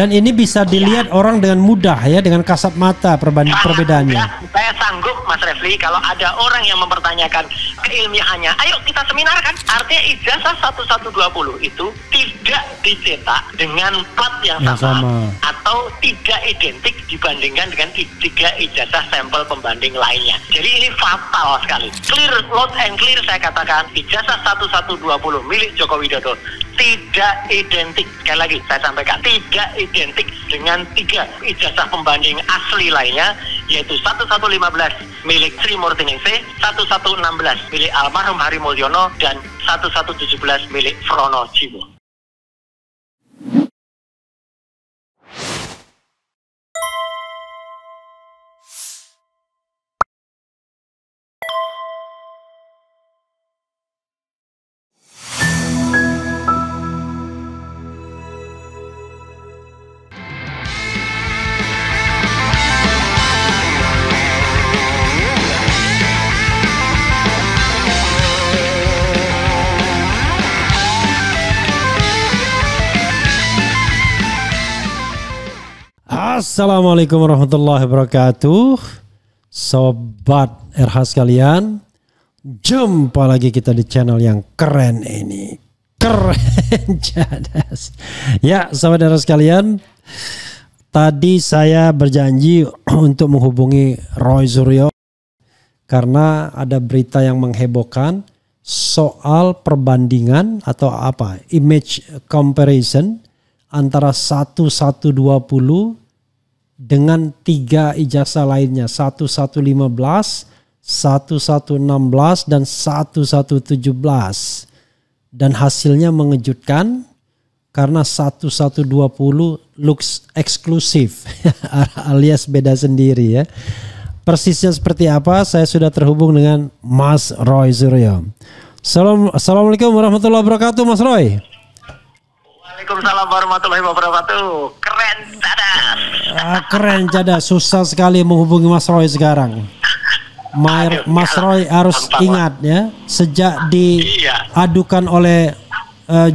Dan ini bisa dilihat orang dengan mudah ya, dengan kasat mata perbedaannya. Saya sanggup Mas Refli kalau ada orang yang mempertanyakan keilmiahannya, ayo kita seminar kan. Artinya ijazah 1120 itu tidak dicetak dengan plat yang sama atau tidak identik dibandingkan dengan 3 ijazah sampel pembanding lainnya. Jadi ini fatal sekali. Clear, loud and clear saya katakan, ijazah 1120 milik Joko Widodo tidak identik, sekali lagi saya sampaikan, tidak identik dengan 3 ijazah pembanding asli lainnya, yaitu 1115 milik Sri Murtiningsih, 1116 milik almarhum Hari Mulyono, dan 1117 milik Frono Jiwo. Assalamualaikum warahmatullahi wabarakatuh. Sobat RH sekalian, jumpa lagi kita di channel yang keren ini. Keren Cadas. Ya, sobat RH sekalian, tadi saya berjanji untuk menghubungi Roy Suryo karena ada berita yang menghebohkan soal perbandingan atau image comparison antara 1120 dengan 3 ijazah lainnya, 1115, 1116 dan 1117. Dan hasilnya mengejutkan karena 1120 looks eksklusif alias beda sendiri ya. Persisnya seperti apa? Saya sudah terhubung dengan Mas Roy Suryo. Assalamualaikum warahmatullahi wabarakatuh, Mas Roy. Waalaikumsalam warahmatullahi wabarakatuh. Keren Cadas. Keren Cadas. Susah sekali menghubungi Mas Roy sekarang. Mas Roy harus ingat ya, sejak diadukan oleh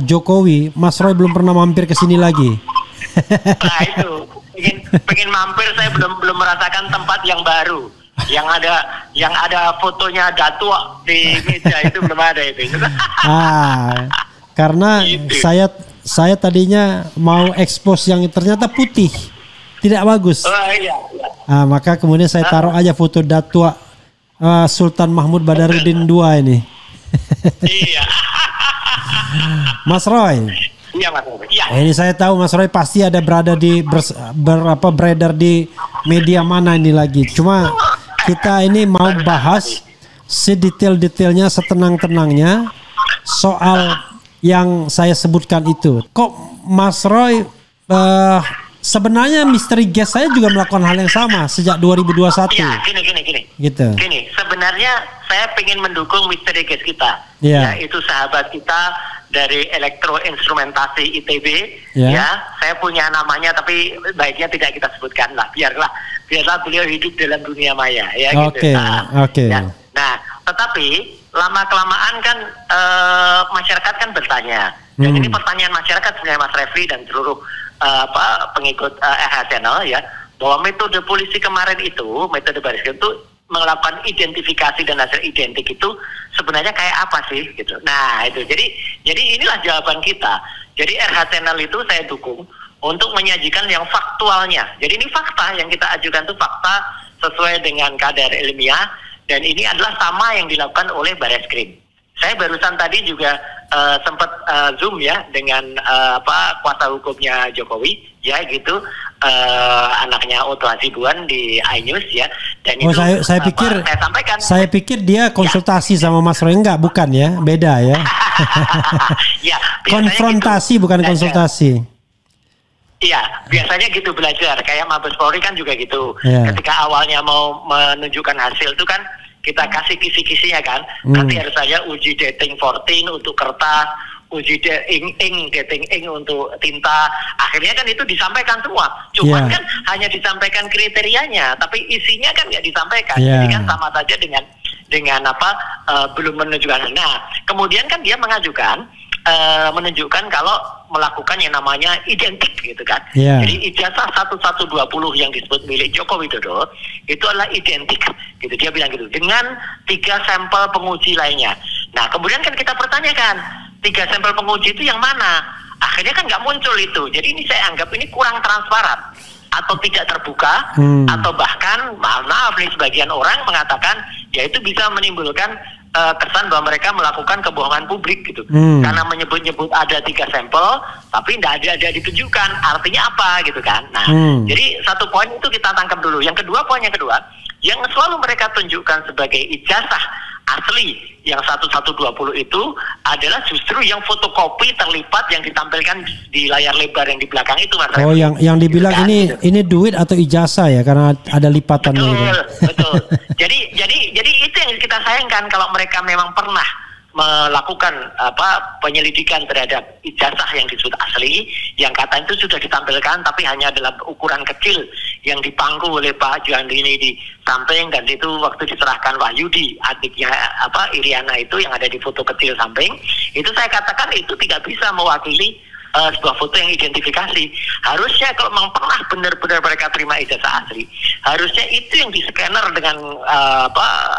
Jokowi, Mas Roy belum pernah mampir ke sini lagi. Nah itu, pengen mampir, saya belum merasakan tempat yang baru. Yang ada fotonya Datuk di meja itu belum ada itu. Karena gitu. Saya tadinya mau expose yang ternyata putih, tidak bagus. Maka kemudian saya taruh aja foto Datuk Sultan Mahmud Badarudin II ini. Iya. Mas Roy. Iya, Mas Roy. Ya. Ini saya tahu Mas Roy pasti ada beredar di media mana ini lagi. Cuma kita ini mau bahas sedetail-detailnya, setenang-tenangnya soal yang saya sebutkan itu. Kok Mas Roy sebenarnya misteri guest saya juga melakukan hal yang sama sejak 2021. Ya, gini. Gitu. Gini, sebenarnya saya ingin mendukung misteri guest kita. Yaitu sahabat kita dari elektroinstrumentasi ITB. Ya, saya punya namanya tapi baiknya tidak kita sebutkan lah. Biarlah beliau hidup dalam dunia maya ya gitu. Oke. Nah, tetapi lama-kelamaan kan masyarakat kan bertanya. Dan ini pertanyaan masyarakat sebenarnya Mas Refli dan seluruh pengikut RH Channel ya, bahwa metode polisi kemarin itu, metode baris krim itu melakukan identifikasi dan hasil identik itu sebenarnya kayak apa sih gitu. Nah itu, jadi inilah jawaban kita. Jadi RH Channel itu saya dukung untuk menyajikan yang faktualnya. Jadi ini fakta yang kita ajukan itu fakta sesuai dengan kadar ilmiah. Dan ini adalah sama yang dilakukan oleh Bareskrim. Saya barusan tadi juga sempat Zoom ya dengan kuasa hukumnya Jokowi ya gitu, anaknya Oto Hasibuan di iNews ya. Dan itu saya pikir saya sampaikan. Saya pikir dia konsultasi sama Mas Roy, enggak, bukan ya, beda ya. Ya, konfrontasi gitu, bukan konsultasi. Iya, biasanya gitu belajar. Kayak Mabes Polri kan juga gitu. Ketika awalnya mau menunjukkan hasil itu kan kita kasih kisi-kisinya kan. Nanti harus saja uji dating 14 untuk kertas, uji dating ink untuk tinta. Akhirnya kan itu disampaikan semua. Cuman kan hanya disampaikan kriterianya, tapi isinya kan nggak disampaikan. Jadi kan sama saja dengan belum menunjukkan. Nah, kemudian kan dia menunjukkan kalau melakukan yang namanya identik gitu kan. Yeah. Jadi ijazah 1120 yang disebut milik Joko Widodo itu adalah identik gitu, dia bilang gitu, dengan 3 sampel penguji lainnya. Nah kemudian kan kita pertanyakan 3 sampel penguji itu yang mana? Akhirnya kan nggak muncul itu. Jadi ini saya anggap ini kurang transparan atau tidak terbuka, atau bahkan maaf nih sebagian orang mengatakan ya itu bisa menimbulkan kesan bahwa mereka melakukan kebohongan publik gitu, karena menyebut-nyebut ada 3 sampel tapi tidak ada ditunjukkan artinya apa gitu kan. Nah jadi satu poin itu kita tangkap dulu. Yang kedua, poin yang kedua yang selalu mereka tunjukkan sebagai ijazah asli yang 1120 itu adalah justru yang fotokopi terlipat yang ditampilkan di layar lebar yang di belakang itu, Mas. Oh, yang dibilang kan, ini duit atau ijazah ya, karena ada lipatannya. Betul, gitu. Betul. Jadi itu yang kita sayangkan kalau mereka memang pernah melakukan penyelidikan terhadap ijazah yang disebut asli, yang kata itu sudah ditampilkan tapi hanya dalam ukuran kecil yang dipangku oleh Pak Juandini di samping, dan itu waktu diserahkan Wahyudi adiknya Iriana itu yang ada di foto kecil samping, itu saya katakan itu tidak bisa mewakili sebuah foto yang identifikasi. Harusnya kalau memang pernah benar-benar mereka terima ijazah asli, harusnya itu yang di-scanner dengan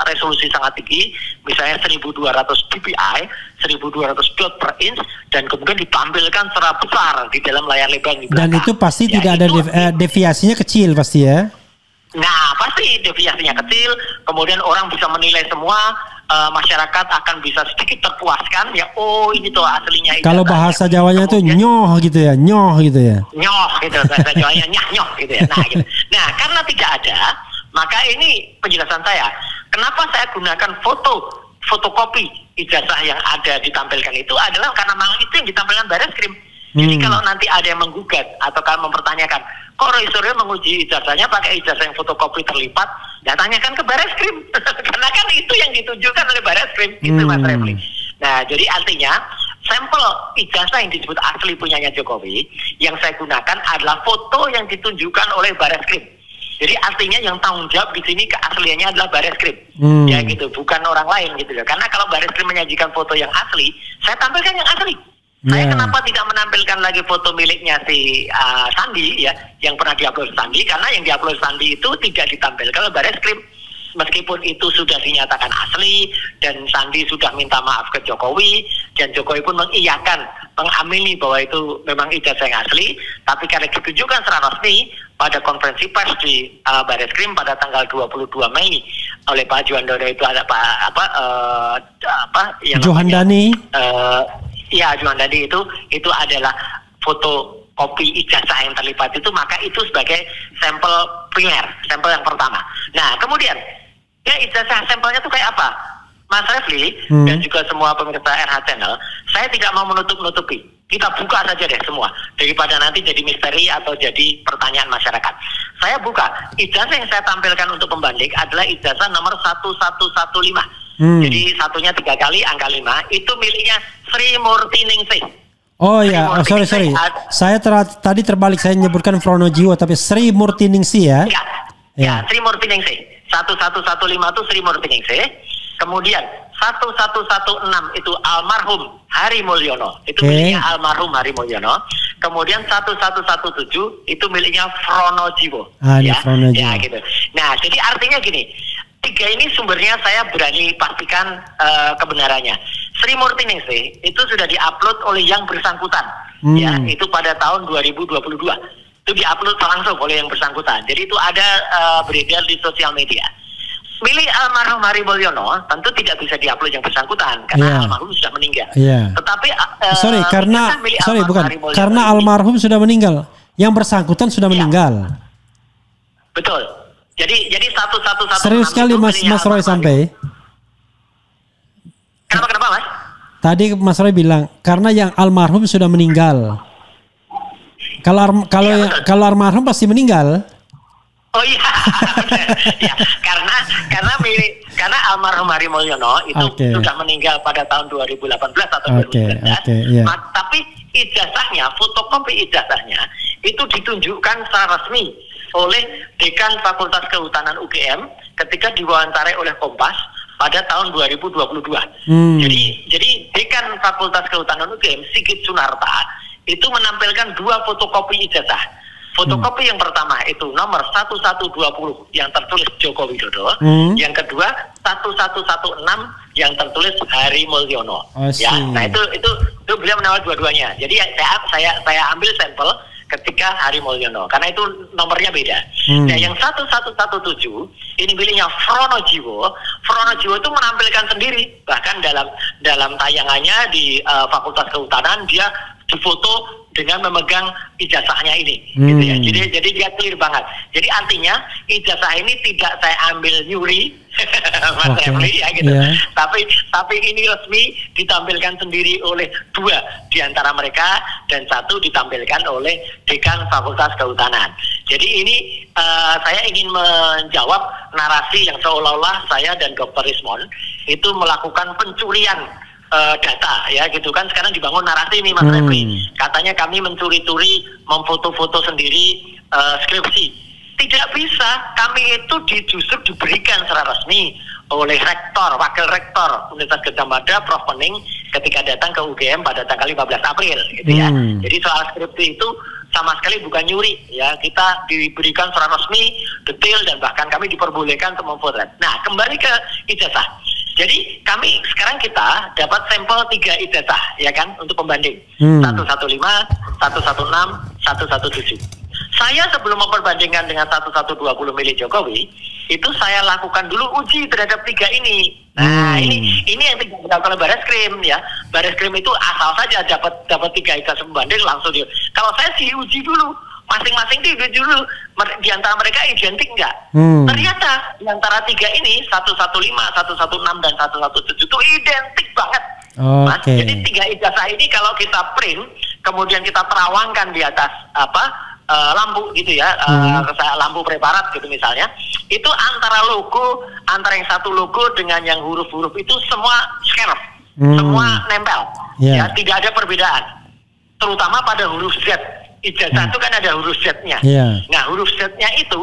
resolusi sangat tinggi, misalnya 1200 dpi, 1200 dot per inch, dan kemudian ditampilkan secara besar di dalam layar lebar di belakang. Dan itu pasti ya, tidak ada deviasinya kecil pasti ya. Nah, pasti deviasinya kecil, kemudian orang bisa menilai semua, masyarakat akan bisa sedikit terpuaskan ya, oh ini tuh aslinya. Kalau bahasa Jawanya itu nyoh gitu ya, nyoh gitu ya. Nyoh gitu, bahasa Jawanya nyoh gitu ya. Nah, gitu. Nah, karena tidak ada, maka ini penjelasan saya. Kenapa saya gunakan fotokopi ijazah yang ada ditampilkan itu adalah karena memang itu yang ditampilkan Bareskrim. Jadi kalau nanti ada yang menggugat atau kalau mempertanyakan, kok Roy Suryo menguji ijazahnya pakai ijazah yang fotokopi terlipat, ya tanyakan ke Bareskrim. Karena kan itu yang ditunjukkan oleh Bareskrim, itu Mas Refli. Nah, jadi artinya sampel ijazah yang disebut asli punyanya Jokowi yang saya gunakan adalah foto yang ditunjukkan oleh Bareskrim. Jadi artinya yang tanggung jawab di sini keasliannya adalah Bareskrim, ya gitu, bukan orang lain gitu ya. Karena kalau Bareskrim menyajikan foto yang asli, saya tampilkan yang asli. Saya kenapa tidak menampilkan lagi foto miliknya si Sandi ya, yang pernah diupload Sandi, karena yang diupload Sandi itu tidak ditampilkan oleh Bareskrim. Meskipun itu sudah dinyatakan asli dan Sandi sudah minta maaf ke Jokowi, dan Jokowi pun mengiyakan, mengamini bahwa itu memang ijazah yang asli, tapi karena ditunjukkan secara resmi pada konferensi pers di Bareskrim pada tanggal 22 Mei oleh Pak Juandono, itu ada Johandani. Ya, Juandani itu adalah foto kopi ijazah yang terlipat itu, maka itu sebagai sampel primer, sampel yang pertama. Nah, kemudian ya ijazah sampelnya itu kayak apa? Mas Refli dan juga semua pemirsa RH Channel, saya tidak mau menutup-nutupi. Kita buka saja deh semua, daripada nanti jadi misteri atau jadi pertanyaan masyarakat. Saya buka, ijazah yang saya tampilkan untuk pembanding adalah ijazah nomor 1115. Jadi satunya 3 kali angka 5, itu miliknya Sri Murtiningsih. Oh ya, sorry. Saya tadi terbalik, saya menyebutkan Pronojiwo tapi Sri Murtiningsih ya. Ya, Sri Murtiningsih. 1115 itu Sri Murtiningsih. Kemudian 1116 itu almarhum Hari Mulyono. Itu miliknya almarhum Hari Mulyono. Kemudian 1117 itu miliknya Pronojiwo. Ya, Pronojiwo. Ya, gitu. Nah, jadi artinya gini, 3 ini sumbernya saya berani pastikan kebenarannya. Sri Murtiningsih itu sudah diupload oleh yang bersangkutan, ya, itu pada tahun 2022. Itu diupload langsung oleh yang bersangkutan. Jadi itu ada beredar di sosial media. Milik almarhum Hari Mulyono tentu tidak bisa diupload yang bersangkutan karena almarhum sudah meninggal. Tetapi karena almarhum sudah meninggal, yang bersangkutan sudah meninggal. Betul. Jadi 1116 serius sekali Mas Roy sampai. Kenapa Mas? Tadi Mas Roy bilang karena yang almarhum sudah meninggal. Kalau almarhum pasti meninggal. Oh iya. Ya, karena almarhum Hari Mulyono itu sudah meninggal pada tahun 2018 atau 2019. Tapi ijazahnya, fotokopi ijazahnya itu ditunjukkan secara resmi oleh Dekan Fakultas Kehutanan UGM ketika diwawancarai oleh Kompas pada tahun 2022. Jadi Dekan Fakultas Kehutanan UGM Sigit Sunarta itu menampilkan 2 fotokopi ijazah. Fotokopi yang pertama itu nomor 1120 yang tertulis Joko Widodo, yang kedua 1116 yang tertulis Hari Mulyono. Ya, nah itu beliau menawar dua-duanya. Jadi saya ambil sampel ketika Hari Mulyono karena itu nomornya beda. Nah, yang 1117 ini miliknya Fronojiwo. Fronojiwo itu menampilkan sendiri, bahkan dalam tayangannya di Fakultas Kehutanan dia difoto dengan memegang ijazahnya ini, gitu ya. Jadi dia clear banget. Jadi artinya ijazah ini tidak saya ambil nyuri, Mas Refli, ya gitu. Yeah. Tapi ini resmi ditampilkan sendiri oleh 2 di antara mereka dan 1 ditampilkan oleh Dekan Fakultas Kehutanan. Jadi ini saya ingin menjawab narasi yang seolah-olah saya dan Dr. Rismon itu melakukan pencurian data, ya gitu kan. Sekarang dibangun narasi ini, Mas Refli. Katanya kami mencuri-curi, memfoto-foto sendiri skripsi. Tidak bisa, kami itu justru diberikan secara resmi oleh rektor, wakil rektor Universitas Gadjah Mada, Prof. Pening, ketika datang ke UGM pada tanggal 15 April, gitu ya. Jadi soal skripsi itu sama sekali bukan nyuri, ya. Kita diberikan secara resmi, detail, dan bahkan kami diperbolehkan untuk memfotret. Nah, kembali ke ijazah. Jadi kami sekarang kita dapat sampel 3 ijazah, ya kan, untuk pembanding 115, 116, 117. Saya sebelum memperbandingkan dengan 1120 milik Jokowi, itu saya lakukan dulu uji terhadap 3 ini. Nah, ini yang tidak dilakukan oleh Bareskrim, ya. Bareskrim itu asal saja dapat 3 ijazah pembanding langsung dia. Kalau saya sih uji dulu. Masing-masing dulu di antara mereka identik enggak? Ternyata di antara 3 ini 115, 116 dan 117 itu identik banget. Mas, jadi 3 ijazah ini kalau kita print kemudian kita terawangkan di atas lampu gitu ya, lampu preparat gitu misalnya, itu antara yang satu logo dengan yang huruf-huruf itu semua scarf, semua nempel, ya, tidak ada perbedaan, terutama pada huruf Z. Ijazah itu kan ada huruf Z-nya. Nah, huruf Z-nya itu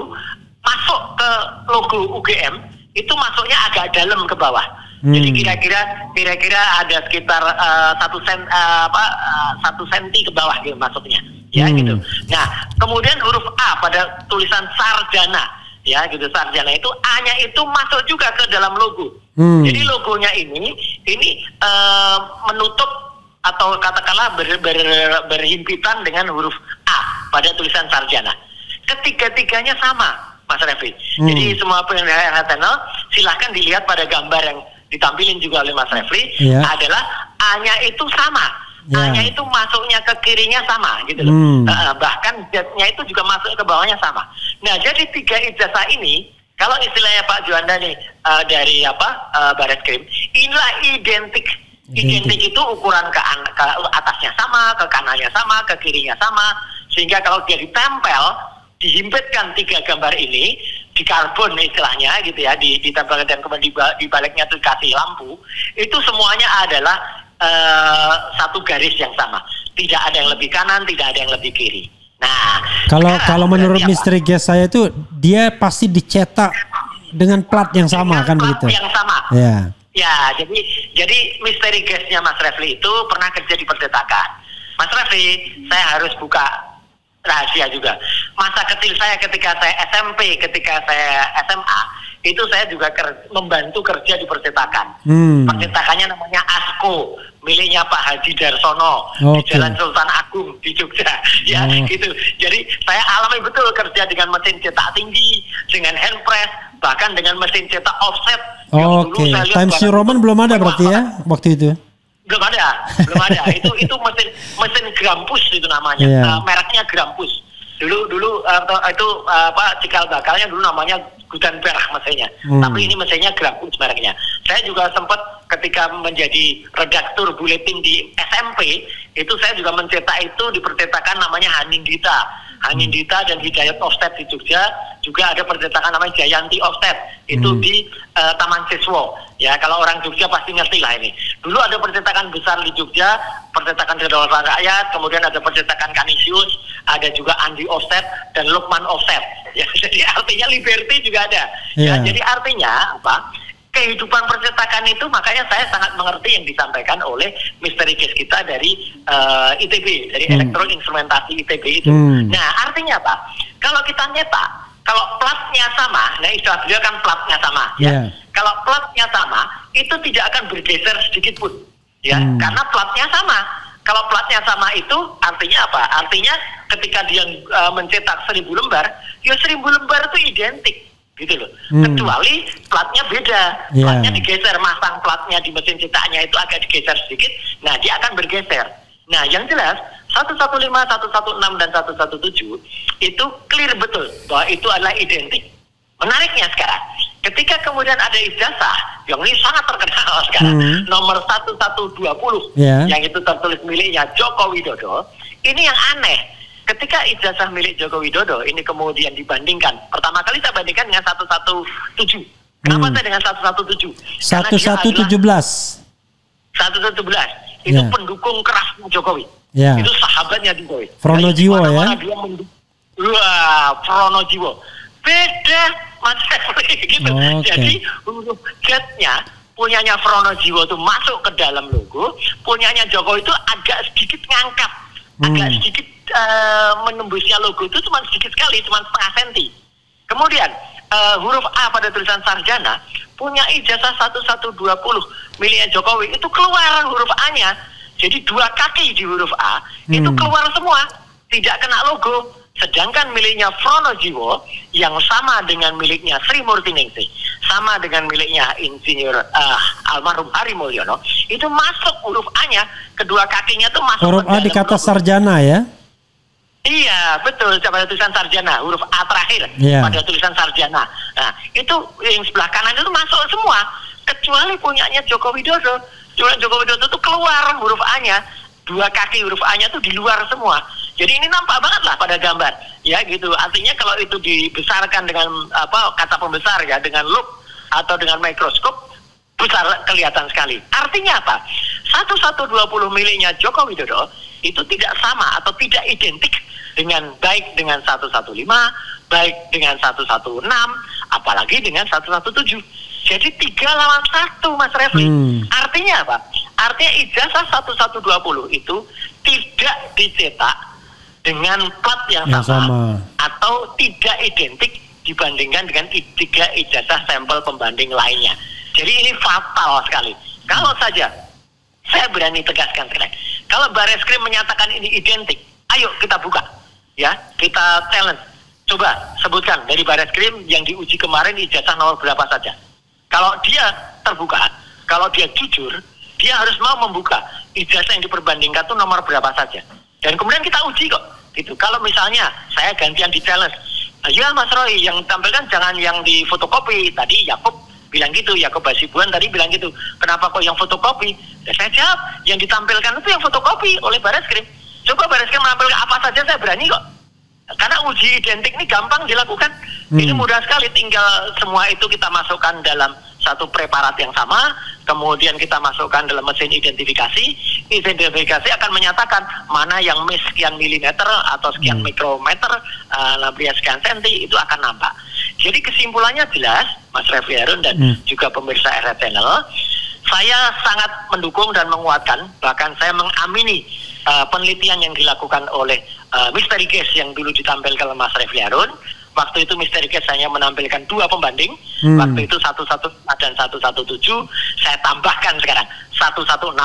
masuk ke logo UGM, itu masuknya agak dalam ke bawah. Jadi kira-kira ada sekitar 1 senti ke bawah gitu masuknya, ya gitu. Nah, kemudian huruf A pada tulisan sarjana, ya gitu, sarjana itu A-nya itu masuk juga ke dalam logo. Jadi logonya ini menutup atau katakanlah berhimpitan dengan huruf A pada tulisan sarjana. Ketiga-tiganya sama, Mas Refli. Jadi semua pendengar channel silahkan dilihat pada gambar yang ditampilin juga oleh Mas Refli, adalah A-nya itu sama. A-nya itu masuknya ke kirinya sama gitu loh. Bahkan Z-nya itu juga masuk ke bawahnya sama. Nah, jadi 3 ijazah ini, kalau istilahnya Pak Juanda nih dari Bareskrim, inilah identik. Identik itu ukuran ke atasnya sama, ke kanannya sama, ke kirinya sama, sehingga kalau dia ditempel, dihimpitkan 3 gambar ini di karbon istilahnya gitu ya, ditempelkan dan kemudian di baliknya itu dikasih lampu, itu semuanya adalah satu garis yang sama, tidak ada yang lebih kanan, tidak ada yang lebih kiri. Nah, kalau menurut misteri gas saya itu dia pasti dicetak dengan plat yang sama, kan begitu? Yang sama. Ya. Ya, jadi misteri gasnya Mas Refli itu pernah kerja di percetakan. Mas Refli, saya harus buka rahasia juga. Masa kecil saya ketika saya SMP, ketika saya SMA, itu saya juga membantu kerja di percetakan. Percetakannya namanya ASKO, miliknya Pak Haji Darsono, di Jalan Sultan Agung di Jogja, ya gitu. Jadi saya alami betul kerja dengan mesin cetak tinggi, dengan hand press, bahkan dengan mesin cetak offset. Times New Roman belum ada berarti ya waktu itu? Belum ada. Itu mesin Grampus itu namanya, mereknya Grampus. Dulu itu cikal bakalnya dulu namanya Gutenberg mesinnya, tapi ini mesinnya Grampus mereknya. Saya juga sempat ketika menjadi redaktur buletin di SMP, itu saya juga mencetak itu di percetakan namanya Hanindita dan Hidayat Offset di Jogja. Juga ada percetakan namanya Jayanti Offset, itu di Taman Siswo. Ya, kalau orang Jogja pasti ngerti lah ini. Dulu ada percetakan besar di Jogja, percetakan Kedaulatan Rakyat, kemudian ada percetakan Kanisius, ada juga Andi Offset dan Lukman Offset. Ya, jadi artinya Liberty juga ada. Ya, jadi artinya apa? kehidupan percetakan itu, makanya saya sangat mengerti yang disampaikan oleh misteri case kita dari ITB, dari elektroinstrumentasi ITB itu. Nah, artinya apa? Kalau kita nyetak, kalau platnya sama, nah istilah beliau kan platnya sama, ya. Kalau platnya sama, itu tidak akan bergeser sedikit pun, ya, karena platnya sama. Kalau platnya sama itu artinya apa? Artinya ketika dia mencetak 1000 lembar, ya 1000 lembar itu identik, gitu loh. Kecuali platnya beda, platnya digeser, masang platnya di mesin cetaknya itu agak digeser sedikit, nah dia akan bergeser. Nah, yang jelas 115, 116 dan 117 itu clear betul bahwa itu adalah identik. Menariknya sekarang, ketika kemudian ada ijazah yang ini sangat terkenal sekarang, nomor 1120, yang itu tertulis miliknya Joko Widodo, ini yang aneh. Ketika ijazah milik Joko Widodo ini kemudian dibandingkan, pertama kali saya bandingkan dengan 117. Kenapa saya dengan 117? 1117. 117 itu pendukung keras Jokowi. Itu sahabatnya Jokowi. Pronojiwo ya. Pronojiwo. Beda Mas Refli gitu. Jadi huruf Z-nya punyanya Pronojiwo itu masuk ke dalam logo, punyanya Jokowi itu agak sedikit ngangkat, agak sedikit menembusnya logo itu cuma sedikit sekali, cuma setengah senti. Kemudian huruf A pada tulisan sarjana punya ijazah 1120 miliknya Jokowi itu keluar huruf A-nya. Jadi 2 kaki di huruf A itu keluar semua, tidak kena logo. Sedangkan miliknya Pronojiwo yang sama dengan miliknya Sri Murtiningsih, sama dengan miliknya Insinyur almarhum Hari Mulyono, itu masuk huruf A-nya, kedua kakinya tuh masuk huruf A di kata sarjana ya? Iya, betul, pada tulisan sarjana, huruf A terakhir pada tulisan sarjana. Nah, itu yang sebelah kanan itu masuk semua, kecuali punyanya Joko Widodo. Joko Widodo itu keluar huruf A-nya, 2 kaki huruf A-nya itu di luar semua. Jadi ini nampak banget lah pada gambar, ya gitu. Artinya kalau itu dibesarkan dengan kata pembesar ya, dengan lup atau dengan mikroskop, besar kelihatan sekali. Artinya apa? 1120 miliknya Joko Widodo itu tidak sama atau tidak identik dengan baik dengan 115, baik dengan 116, apalagi dengan 117. Jadi 3 lawan 1, Mas Refli. Artinya apa? Artinya ijazah 1120 itu tidak dicetak dengan plat yang sama atau tidak identik dibandingkan dengan 3 ijazah sampel pembanding lainnya. Jadi ini fatal sekali. Kalau saja, saya berani tegaskan sekarang, kalau Bareskrim menyatakan ini identik, ayo kita buka, ya, kita challenge. Coba sebutkan dari Bareskrim yang diuji kemarin ijazah nomor berapa saja. Kalau dia terbuka, kalau dia jujur, dia harus mau membuka ijazah yang diperbandingkan itu nomor berapa saja. Dan kemudian kita uji kok, gitu. Kalau misalnya saya gantian di challenge, ya Mas Roy, yang tampilkan jangan yang di fotokopi. Tadi Yakub bilang gitu, Yakub Hasibuan tadi bilang gitu. Kenapa kok yang fotokopi? Ya, saya jawab, yang ditampilkan itu yang fotokopi oleh Bareskrim. Coba Bareskrim menampilkan apa saja, saya berani kok. Karena uji identik ini gampang dilakukan. Ini mudah sekali, tinggal semua itu kita masukkan dalam satu preparat yang sama, kemudian kita masukkan dalam mesin identifikasi. Identifikasi akan menyatakan mana yang miss sekian milimeter atau sekian mikrometer, labria sekian senti, itu akan nampak. Jadi kesimpulannya jelas, Mas Refli Harun dan juga pemirsa RR Channel, saya sangat mendukung dan menguatkan, bahkan saya mengamini penelitian yang dilakukan oleh Misteri Case yang dulu ditampilkan oleh Mas Refli Harun. Waktu itu Misteri Case hanya menampilkan 2 pembanding. Waktu itu 115 dan 117. Saya tambahkan sekarang 116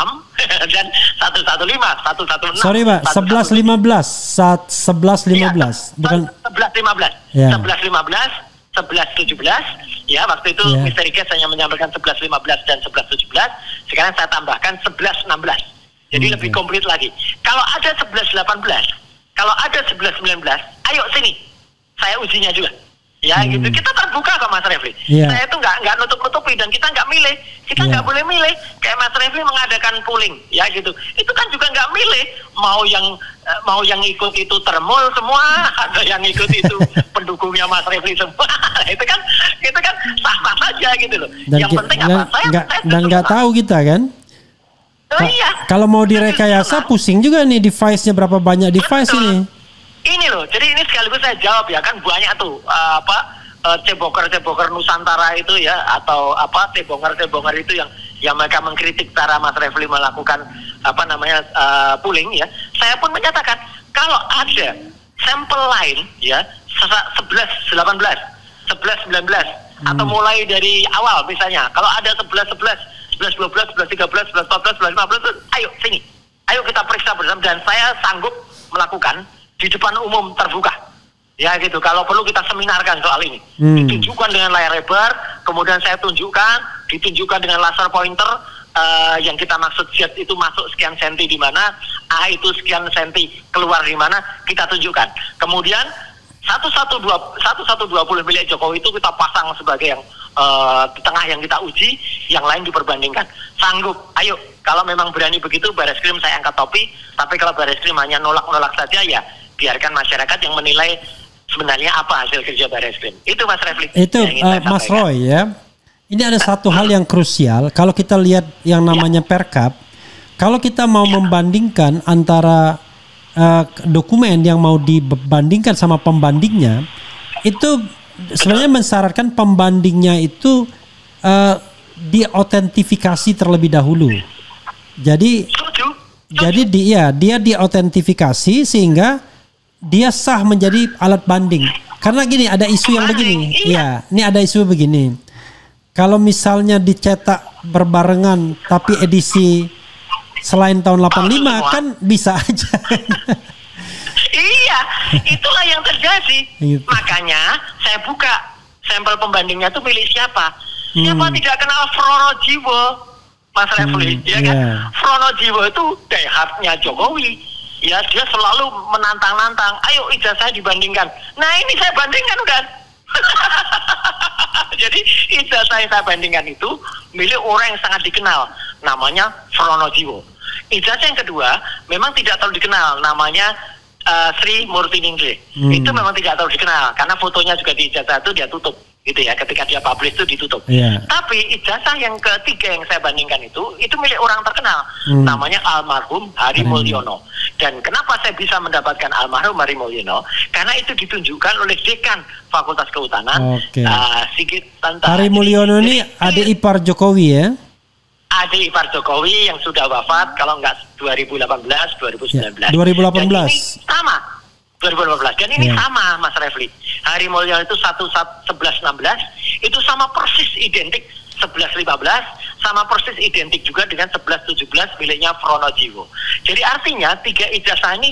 dan 115. Sorry Pak, 1115. 1115. Bukan 1115. 1115, 1117. Ya, waktu itu Misteri Case hanya menyampaikan 1115 dan 1117. Sekarang saya tambahkan 1116. Jadi lebih komplit lagi. Kalau ada 1118, kalau ada 1119, ayo sini. Saya ujinya juga. Ya gitu. Kita terbuka kok Mas Refli. Saya itu nggak nutup-nutupi dan kita nggak milih. Kita nggak boleh milih. Kayak Mas Refli mengadakan polling, ya gitu. Itu kan juga nggak milih. Mau yang ikut itu termul semua atau yang ikut itu pendukungnya Mas Refli semua. itu kan sah-sah saja gitu loh. Dan yang penting apa? Dan nggak tahu kita kan. Oh iya. Kalau mau direkayasa pusing juga nih device-nya, berapa banyak device ini. Ini loh, jadi ini sekaligus saya jawab ya, kan banyak tuh ceboker Nusantara itu ya, atau apa cebonger itu yang mereka mengkritik cara Mas Refli melakukan pooling ya. Saya pun menyatakan kalau ada sampel lain ya 11 19 atau mulai dari awal misalnya, kalau ada 11 12 13 11 14 11 15, ayo sini, ayo kita periksa bersama, dan saya sanggup melakukan di depan umum terbuka. Ya gitu, kalau perlu kita seminarkan soal ini. Ditunjukkan dengan layar lebar, kemudian saya ditunjukkan dengan laser pointer, yang kita maksud Z itu masuk sekian senti di mana, A itu sekian senti keluar di mana, kita tunjukkan. Kemudian 1120 milik Jokowi itu kita pasang sebagai yang di tengah yang kita uji, yang lain diperbandingkan. Sanggup, ayo, kalau memang berani begitu, Bareskrim saya angkat topi. Tapi kalau Bareskrim hanya nolak-nolak saja, ya biarkan masyarakat yang menilai sebenarnya apa hasil kerja Bareskrim. Itu Mas Refli. Itu Mas Roy ya. Ini ada satu hal yang krusial. Kalau kita lihat yang namanya Perkap, kalau kita mau membandingkan antara dokumen yang mau dibandingkan sama pembandingnya, itu sebenarnya mensyaratkan pembandingnya itu diautentifikasi terlebih dahulu. Jadi dia diautentifikasi sehingga dia sah menjadi alat banding. Karena gini, ada isu yang begini. Iya, ini ada isu begini. Kalau misalnya dicetak berbarengan tapi edisi selain tahun 85 kan bisa aja. Iya, itulah yang terjadi. Makanya saya buka sampel pembandingnya itu milik siapa. Siapa tidak kenal Fronojiwo, Mas Refli, ya kan? Fronojiwo itu diehatnya Jokowi. Ya, dia selalu menantang-nantang. Ayo ijazah dibandingkan. Nah, ini saya bandingkan udah. Jadi ijazah yang saya bandingkan itu milik orang yang sangat dikenal, namanya Fronojiwo. Ijazah yang kedua memang tidak terlalu dikenal, namanya Sri Murtiningre. Itu memang tidak terlalu dikenal karena fotonya juga di ijazah itu dia tutup, gitu ya. Ketika dia publish itu ditutup. Tapi ijazah yang ketiga yang saya bandingkan itu milik orang terkenal, namanya almarhum Hari Mulyono. Dan kenapa saya bisa mendapatkan almarhum Hari Mulyono? Karena itu ditunjukkan oleh Dekan Fakultas Kehutanan, Sigit Tanta. Hari Mulyono ini adik ipar Jokowi ya? Adik ipar Jokowi yang sudah wafat kalau enggak 2018, 2019. Ya, 2018. Dan ini sama. 2018. Dan ini sama Mas Refli. Hari Mulyono itu 1116 itu sama persis identik 1115, sama persis identik juga dengan 1117 miliknya Fronojiwo. Jadi artinya 3 ijazah ini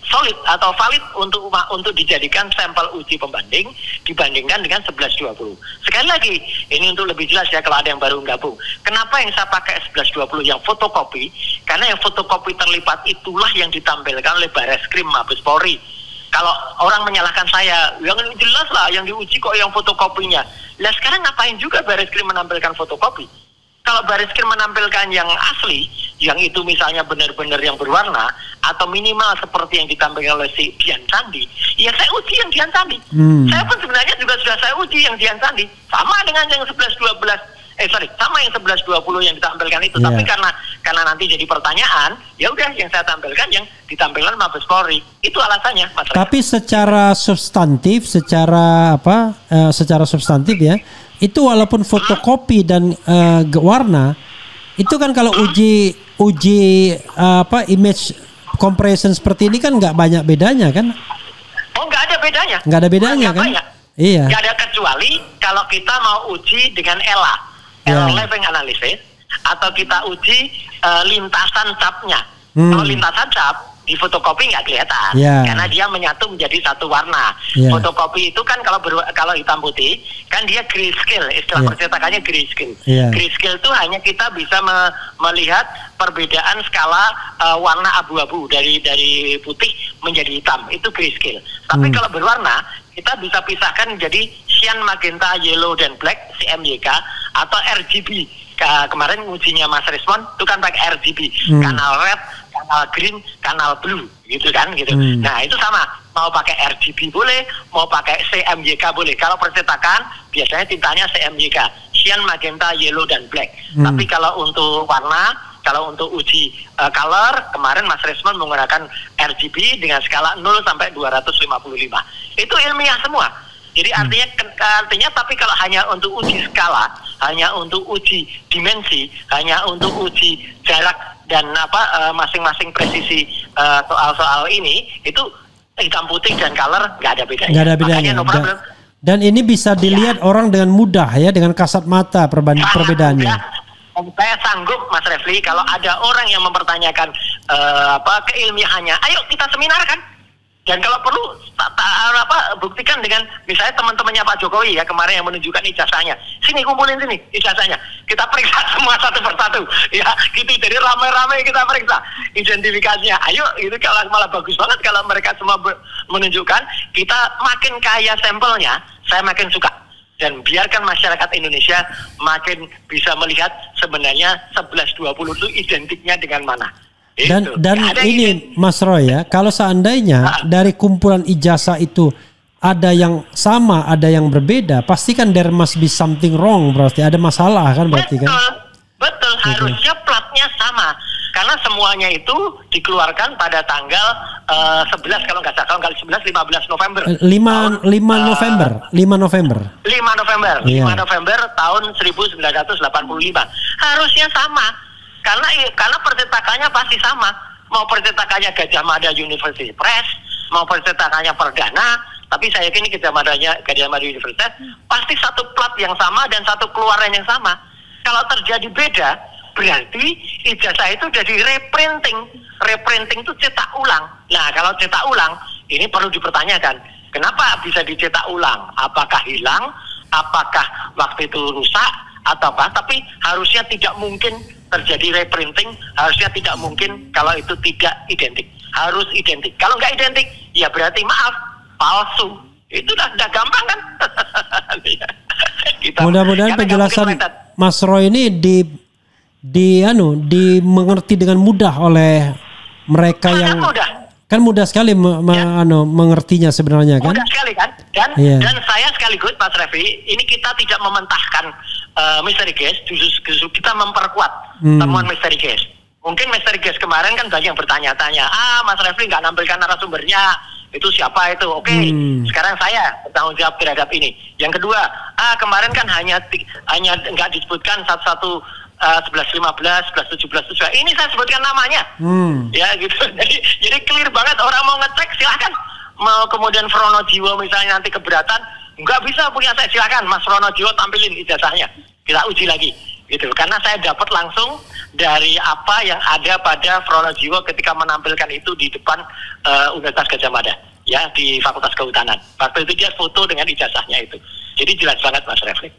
solid atau valid untuk dijadikan sampel uji pembanding dibandingkan dengan 1120. Sekali lagi, ini untuk lebih jelas ya kalau ada yang baru gabung. Kenapa yang saya pakai 1120 yang fotokopi? Karena yang fotokopi terlipat itulah yang ditampilkan oleh Bareskrim Mabes Polri. Kalau orang menyalahkan saya, yang jelas lah yang diuji kok yang fotokopinya. Lah sekarang ngapain juga Bareskrim menampilkan fotokopi? Kalau Bareskrim menampilkan yang asli, yang itu misalnya benar-benar yang berwarna, atau minimal seperti yang ditampilkan oleh si Dian Sandi, ya saya uji yang Dian Sandi. Saya pun sebenarnya juga sudah saya uji yang Dian Sandi. Sama dengan yang 1120 yang ditampilkan itu. Tapi karena nanti jadi pertanyaan, ya udah yang saya tampilkan yang ditampilkan Mabes Polri. Itu alasannya, Mas. Tapi secara substantif, secara substantif ya, itu walaupun fotokopi dan warna, itu kan kalau uji image compression seperti ini kan nggak banyak bedanya kan? Oh, nggak ada bedanya. Nggak ada bedanya kan? Banyak. Iya. Nggak ada kecuali kalau kita mau uji dengan ELA, Living Analysis, atau kita uji lintasan capnya. Kalau lintasan cap di fotokopi nggak kelihatan, karena dia menyatu menjadi satu warna. Fotokopi itu kan kalau hitam putih kan dia grayscale, istilah percetakannya grayscale. Grayscale itu hanya kita bisa melihat perbedaan skala warna abu-abu dari putih menjadi hitam, itu grayscale. Tapi kalau berwarna kita bisa pisahkan menjadi cyan, magenta, yellow dan black, CMYK, atau RGB. Kemarin ujinya Mas Rismon itu kan pakai RGB, kanal red, kanal green, kanal blue, gitu kan, gitu. Nah itu sama, mau pakai RGB boleh, mau pakai CMYK boleh. Kalau percetakan biasanya tintanya CMYK, cyan, magenta, yellow dan black. Tapi kalau untuk warna, kalau untuk uji color, kemarin Mas Rismon menggunakan RGB dengan skala 0 sampai 255. Itu ilmiah semua. Jadi artinya tapi kalau hanya untuk uji skala, hanya untuk uji dimensi, hanya untuk uji jarak dan masing-masing presisi soal-soal ini, itu hitam putih dan color nggak ada bedanya. Nggak ada bedanya. Makanya no problem. Dan ini bisa dilihat orang dengan mudah ya, dengan kasat mata perbedaannya. Saya sanggup, Mas Refli, kalau ada orang yang mempertanyakan keilmiahannya, ayo kita seminar kan. Dan kalau perlu buktikan dengan misalnya teman-temannya Pak Jokowi ya kemarin yang menunjukkan ijazahnya. Sini kumpulin sini ijazahnya. Kita periksa semua satu persatu. Ya, gitu. Jadi ramai-ramai kita periksa identifikasinya. Ayo, itu kalau malah bagus banget kalau mereka semua menunjukkan. Kita makin kaya sampelnya, saya makin suka. Dan biarkan masyarakat Indonesia makin bisa melihat sebenarnya 11-20 itu identiknya dengan mana. Dan ini Mas Roy ya, kalau seandainya dari kumpulan ijazah itu ada yang sama, ada yang berbeda, pasti kan there must be something wrong, berarti ada masalah kan berarti kan? Betul, harusnya platnya sama. Karena semuanya itu dikeluarkan pada tanggal 11 kalau nggak salah, kalau 11 15 November. 5 November. 5 November tahun 1985. Harusnya sama. Karena percetakannya pasti sama. Mau percetakannya Gajah Mada University Press, mau percetakannya Perdana, tapi saya yakin Gajah Mada Universitas pasti satu plat yang sama dan satu keluaran yang sama. Kalau terjadi beda, berarti ijazah itu jadi reprinting. Reprinting itu cetak ulang. Nah, kalau cetak ulang, ini perlu dipertanyakan. Kenapa bisa dicetak ulang? Apakah hilang? Apakah waktu itu rusak? Atau apa? Tapi harusnya tidak mungkin terjadi reprinting, harusnya tidak mungkin kalau itu tidak identik. Harus identik. Kalau nggak identik, ya berarti maaf, palsu. Itu udah gampang kan? Mudah-mudahan penjelasan Mas Roy ini dimengerti dengan mudah oleh mereka yang kan mudah sekali mengertinya sebenarnya kan. Mudah sekali kan. Dan saya sekaligus Mas Refli, ini kita tidak mementahkan Mystery Case, justru kita memperkuat temuan Mystery Case. Mungkin Mystery Case kemarin kan banyak yang bertanya-tanya, Mas Refli nggak nampilkan narasumbernya, itu siapa itu? Oke, sekarang saya bertanggung jawab terhadap ini. Yang kedua, kemarin kan hanya nggak disebutkan satu-satu 11-15, 11-17, ini saya sebutkan namanya. Ya gitu. Jadi clear banget, orang mau ngecek silahkan. Mau kemudian Frono Jiwo misalnya nanti keberatan, nggak bisa punya saya, silakan Mas Frono Jiwo tampilin ijazahnya, kita uji lagi gitu. Karena saya dapat langsung dari apa yang ada pada Frono Jiwo ketika menampilkan itu di depan Universitas Gadjah Mada ya, di Fakultas Kehutanan. Waktu itu dia foto dengan ijazahnya itu, jadi jelas banget Mas Refli.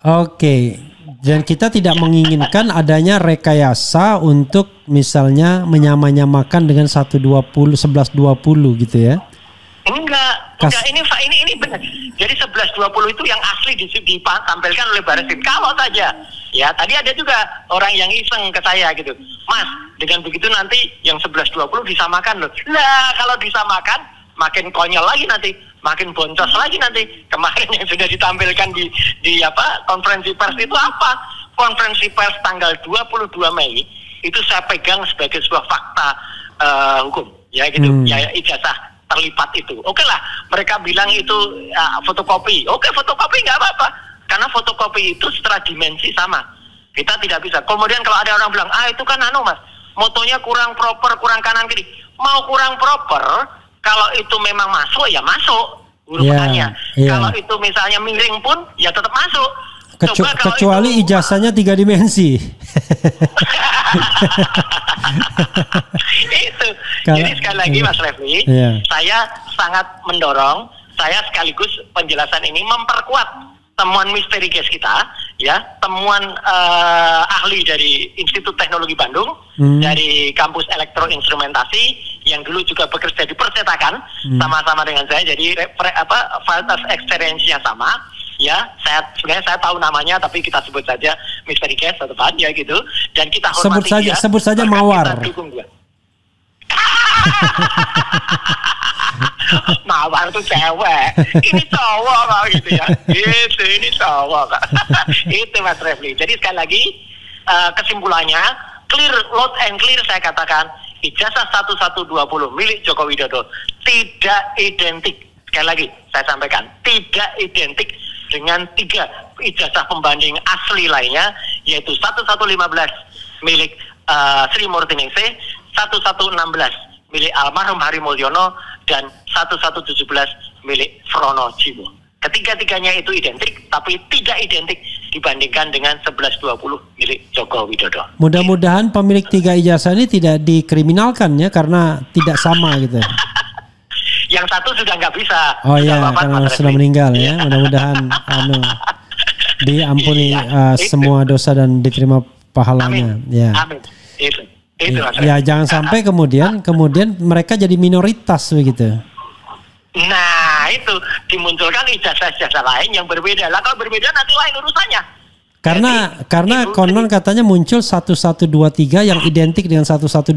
Oke. Dan kita tidak menginginkan adanya rekayasa untuk misalnya menyamakan dengan 11-20 gitu ya. Enggak, ini benar. Jadi 11-20 itu yang asli ditampilkan oleh Barisim. Kalau saja, ya tadi ada juga orang yang iseng ke saya gitu, Mas, dengan begitu nanti yang 11-20 disamakan loh. Lah kalau disamakan makin konyol lagi nanti, makin boncos lagi nanti. Kemarin yang sudah ditampilkan di konferensi pers itu apa? Konferensi pers tanggal 22 Mei itu saya pegang sebagai sebuah fakta hukum ya gitu. Ya ijazah terlipat itu. Oke lah, mereka bilang itu fotokopi. Oke, fotokopi nggak apa-apa. Karena fotokopi itu secara dimensi sama. Kita tidak bisa. Kemudian kalau ada orang bilang, itu kan Mas, motonya kurang proper, kurang kanan kiri. Mau kurang proper, kalau itu memang masuk ya masuk urutannya. Kalau itu misalnya miring pun ya tetap masuk. Kecuali ijazahnya 3 dimensi. Itu. Jadi sekali lagi Mas Refli, saya sangat mendorong, saya sekaligus penjelasan ini memperkuat temuan Mystery Case kita, ya, temuan ahli dari Institut Teknologi Bandung, dari kampus elektroinstrumentasi yang dulu juga bekerja di percetakan, sama-sama dengan saya, jadi fakultas experience-nya sama. Ya, sebenarnya saya tahu namanya, tapi kita sebut saja Mystery Case atau depan ya gitu. Dan kita hormati sebut saja Mawar. Kita dukung dia. Mawar itu cewek, ini cowok kok gitu ya. Gitu, ini cowok kok. Itu Mas Refli. Jadi sekali lagi kesimpulannya clear, loud and clear saya katakan, ijazah 1120 milik Joko Widodo tidak identik Sekali lagi saya sampaikan, tidak identik dengan 3 ijazah pembanding asli lainnya, yaitu 1115 milik Sri Murtiningsih, 1116 milik almarhum Hari Mulyono, dan 1117 milik Frono Jiwo. Ketiga-tiganya itu identik, tapi tidak identik dibandingkan dengan 1120 milik Joko Widodo. Mudah-mudahan pemilik 3 ijazah ini tidak dikriminalkan ya, karena tidak sama gitu. Yang satu sudah nggak bisa. Oh iya, karena sudah meninggal ya. Mudah-mudahan diampuni semua dosa dan diterima pahalanya. Amin. Ya. Amin. Itu ya, jangan sampai kemudian mereka jadi minoritas begitu. Nah, itu dimunculkan ijazah-ijazah lain yang berbeda. Lah kalau berbeda nanti lain urusannya. Karena konon katanya muncul 1123 yang identik dengan 1120.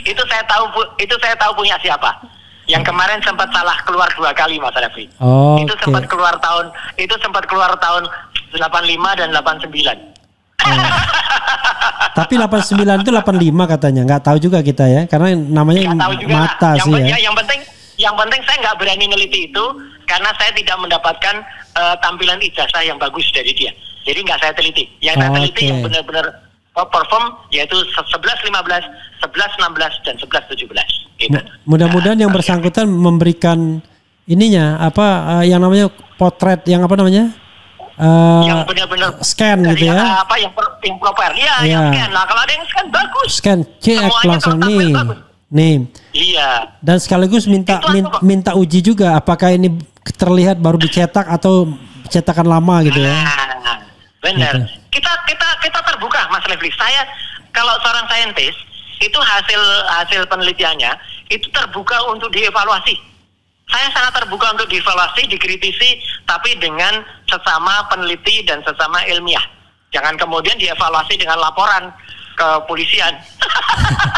Itu saya tahu punya siapa. Yang kemarin sempat salah keluar 2 kali, Mas Refri. Itu sempat keluar tahun 85 dan 89. Tapi 89 itu 85 katanya. Nggak tahu juga kita ya, karena namanya mata sih ya. Yang penting saya nggak berani neliti itu karena saya tidak mendapatkan tampilan ijazah yang bagus dari dia. Jadi nggak saya teliti. Yang saya teliti yang benar-benar perform yaitu 11-15, 11-16 dan 11-17. Gitu. Mudah-mudahan yang bersangkutan memberikan ininya yang namanya potret yang yang benar-benar scan gitu ya. Yang proper. Yang scan. Nah, kalau ada yang scan bagus. Scan cek langsung nih. Iya. Dan sekaligus minta uji juga apakah ini terlihat baru dicetak atau cetakan lama gitu ya. Benar. Gitu. Kita terbuka, Mas Refli. Saya kalau seorang saintis itu hasil penelitiannya itu terbuka untuk dievaluasi. Saya sangat terbuka untuk dievaluasi, dikritisi, tapi dengan sesama peneliti dan sesama ilmiah. Jangan kemudian dievaluasi dengan laporan ke polisian.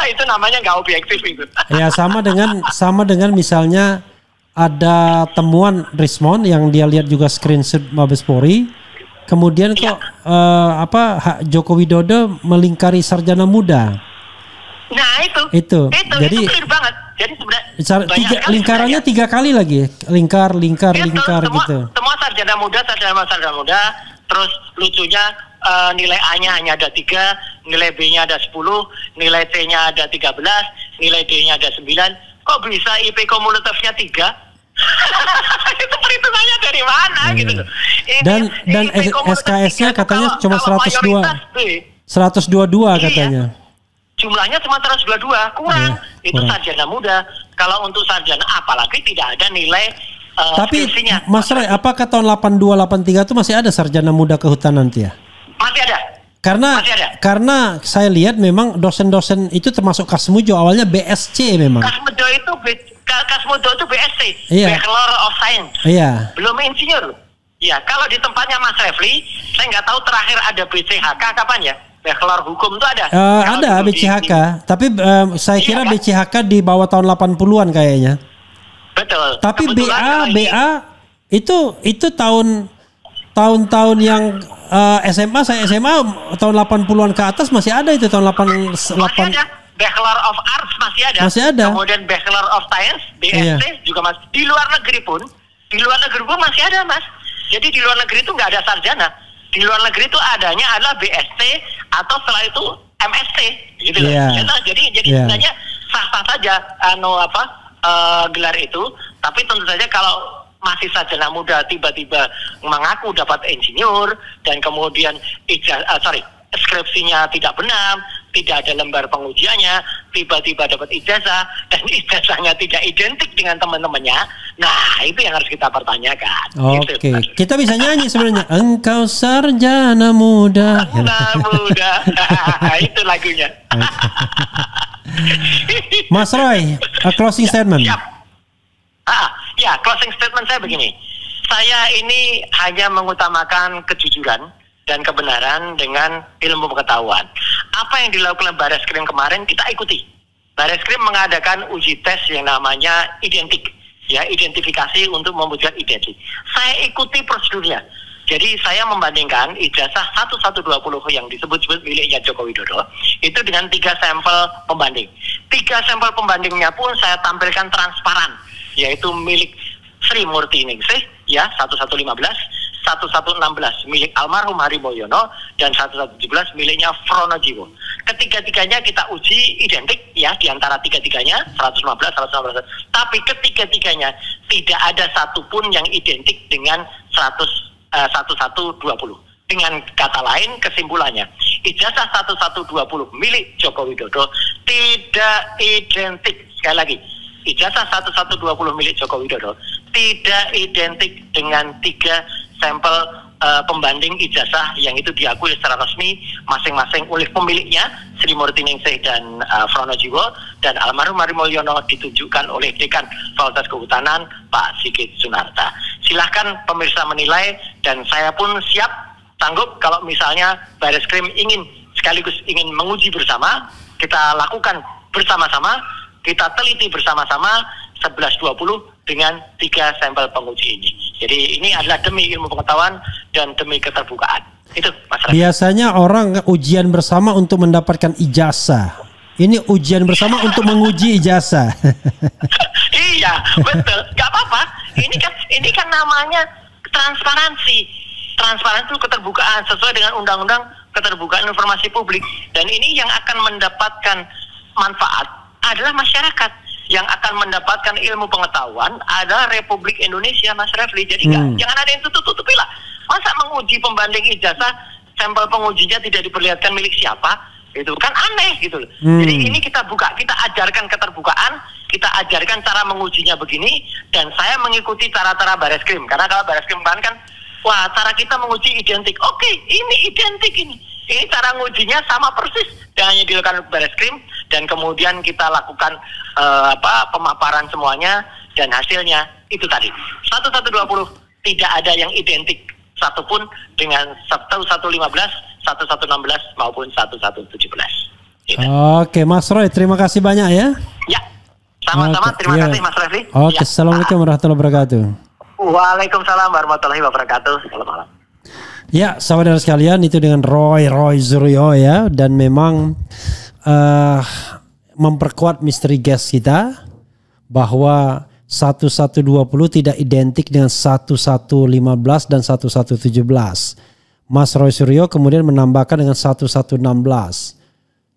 Itu namanya nggak objektif itu. Ya sama dengan misalnya ada temuan Rismond yang dia lihat juga screenshot Mabespori. Kemudian Joko Widodo melingkari sarjana muda. Nah itu clear banget. Jadi sebenarnya lingkarannya 3 kali lagi, lingkar gitu. Semua sarjana muda. Terus lucunya nilai A-nya hanya ada 3, nilai B-nya ada 10, nilai C-nya ada 13, nilai D-nya ada 9. Kok bisa IP kumulatifnya 3? Itu perhitungannya dari mana gitu loh. Dan SKS-nya katanya cuma 122 katanya. Jumlahnya cuma 122, kurang. Itu sarjana muda. Kalau untuk sarjana apalagi tidak ada nilai tapi Mas Roy, apakah tahun 82 83 itu masih ada sarjana muda kehutanan itu ya? Masih ada. Karena saya lihat memang dosen-dosen itu termasuk Kasmujo awalnya BSc memang. Kasmujo itu BSc, Bachelor of Science. Iya. Belum insinyur. Ya, kalau di tempatnya Mas Refli, saya nggak tahu terakhir ada BCHK kapan ya? Bachelor Hukum itu ada. Ada BCHK, tapi saya kira kan? BCHK di bawah tahun 80-an kayaknya. Betul. Tapi BA itu tahun-tahun yang SMA, saya SMA tahun 80-an ke atas masih ada itu tahun 88. Masih ada. Bachelor of Arts masih ada. Kemudian Bachelor of Science, BSc juga masih. Di luar negeri pun masih ada, Mas. Jadi di luar negeri itu nggak ada sarjana. Di luar negeri itu adanya adalah BSc atau setelah itu MSc gitu loh. Jadi sebenarnya sah-sah saja gelar itu, tapi tentu saja kalau masih sarjana muda tiba-tiba mengaku dapat insinyur dan kemudian skripsinya tidak benar, tidak ada lembar pengujiannya, tiba-tiba dapat ijazah dan ijazahnya tidak identik dengan teman-temannya. Nah, itu yang harus kita pertanyakan. Oke, kita bisa nyanyi sebenarnya. Engkau sarjana muda. Itu lagunya. Mas Roy, closing statement. Ya, closing statement saya begini. Saya ini hanya mengutamakan kejujuran dan kebenaran dengan ilmu pengetahuan. Apa yang dilakukan Bareskrim kemarin kita ikuti. Bareskrim mengadakan uji tes yang namanya identifikasi untuk mewujudkan identik. Saya ikuti prosedurnya. Jadi saya membandingkan ijazah 1120 yang disebut-sebut miliknya Joko Widodo itu dengan 3 sampel pembanding. 3 sampel pembandingnya pun saya tampilkan transparan, yaitu milik Sri Murti Ningsih ya 1115, 1116 milik almarhum Hari Mulyono, dan 1117 miliknya Fronojiwo. Ketiga-tiganya kita uji identik ya, di antara tiga-tiganya 115, 116. Tapi ketiga-tiganya tidak ada satupun yang identik dengan 1120. Dengan kata lain, kesimpulannya, ijazah 1120 milik Joko Widodo tidak identik, sekali lagi, ijazah 1120 milik Joko Widodo tidak identik dengan 3 sampel pembanding ijazah yang itu diakui secara resmi masing-masing oleh pemiliknya Sri Murti Ningsih dan Fronojiwo, dan almarhum Hari Mulyono ditunjukkan oleh Dekan Fakultas Kehutanan Pak Sigit Sunarta. Silahkan pemirsa menilai, dan saya pun siap sanggup kalau misalnya Bareskrim sekaligus ingin menguji bersama, kita lakukan bersama-sama, kita teliti bersama-sama 1120 dengan 3 sampel penguji ini. Jadi ini adalah demi ilmu pengetahuan dan demi keterbukaan. Itu Mas Rafi. Biasanya orang ujian bersama untuk mendapatkan ijazah. Ini ujian bersama untuk menguji ijazah. Iya, betul. Gak apa-apa. Ini kan namanya transparansi. Transparansi itu keterbukaan sesuai dengan Undang-Undang Keterbukaan Informasi Publik. Dan ini yang akan mendapatkan manfaat adalah masyarakat. Yang akan mendapatkan ilmu pengetahuan adalah Republik Indonesia, Mas Refli. Jadi jangan ada yang tutup-tutupi lah. Masa menguji pembanding ijazah, sampel pengujinya tidak diperlihatkan milik siapa? Itu kan aneh gitu loh. Jadi ini kita buka, kita ajarkan keterbukaan, kita ajarkan cara mengujinya begini, dan saya mengikuti cara-cara Bareskrim. Karena kalau Bareskrim kan, wah cara kita menguji identik. Oke, ini identik ini. Ini cara ngujinya sama persis yang hanya dilakukan Bareskrim, dan kemudian kita lakukan pemaparan semuanya, dan hasilnya itu tadi 1120 tidak ada yang identik satupun dengan 1115, 1116 maupun 1117. Gitu. Oke, Mas Roy, terima kasih banyak ya. Ya, sama-sama. Terima kasih Mas Refli. Oke, ya. Assalamualaikum warahmatullahi wabarakatuh. Waalaikumsalam warahmatullahi wabarakatuh. Selamat malam. Ya, saudara sekalian, itu dengan Roy Suryo ya, dan memang memperkuat misteri guest kita bahwa 1120 tidak identik dengan 1115 dan 1117. Mas Roy Suryo kemudian menambahkan dengan 1116.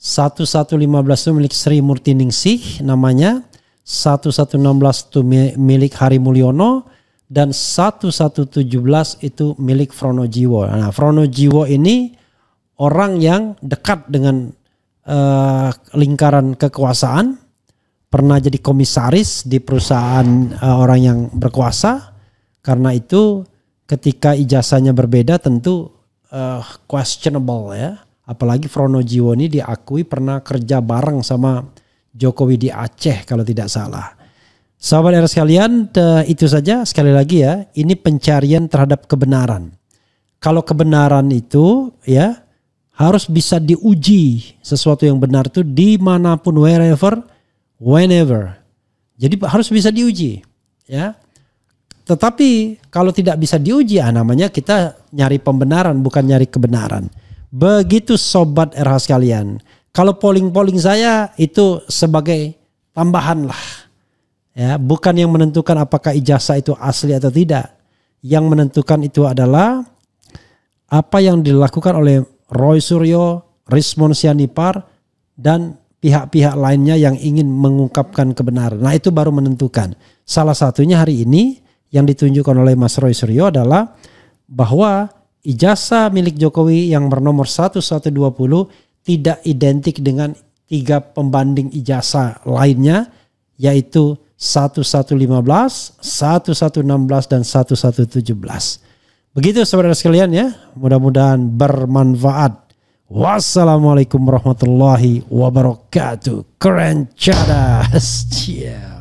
1115 itu milik Sri Murti Ningsih namanya, 1116 itu milik Hari Mulyono, dan 1117 itu milik Fronojiwo. Nah, Fronojiwo ini orang yang dekat dengan lingkaran kekuasaan, pernah jadi komisaris di perusahaan orang yang berkuasa. Karena itu ketika ijazahnya berbeda tentu questionable ya. Apalagi Fronojiwo ini diakui pernah kerja bareng sama Jokowi di Aceh kalau tidak salah. Sahabat era sekalian, itu saja. Sekali lagi ya, ini pencarian terhadap kebenaran. Kalau kebenaran itu ya harus bisa diuji, sesuatu yang benar itu dimanapun, wherever, whenever. Jadi harus bisa diuji ya. Tetapi kalau tidak bisa diuji, namanya kita nyari pembenaran bukan nyari kebenaran. Begitu sobat RH sekalian. Kalau polling saya itu sebagai tambahan lah. Ya, bukan yang menentukan apakah ijazah itu asli atau tidak. Yang menentukan itu adalah apa yang dilakukan oleh Roy Suryo, Rismon Sianipar, dan pihak-pihak lainnya yang ingin mengungkapkan kebenaran. Nah, itu baru menentukan. Salah satunya hari ini yang ditunjukkan oleh Mas Roy Suryo adalah bahwa ijazah milik Jokowi yang bernomor 1120 tidak identik dengan 3 pembanding ijazah lainnya, yaitu 1115, 1116, dan 1117. Begitu saudara sekalian ya, mudah-mudahan bermanfaat. Wassalamualaikum warahmatullahi wabarakatuh. Keren cadas. Yeah.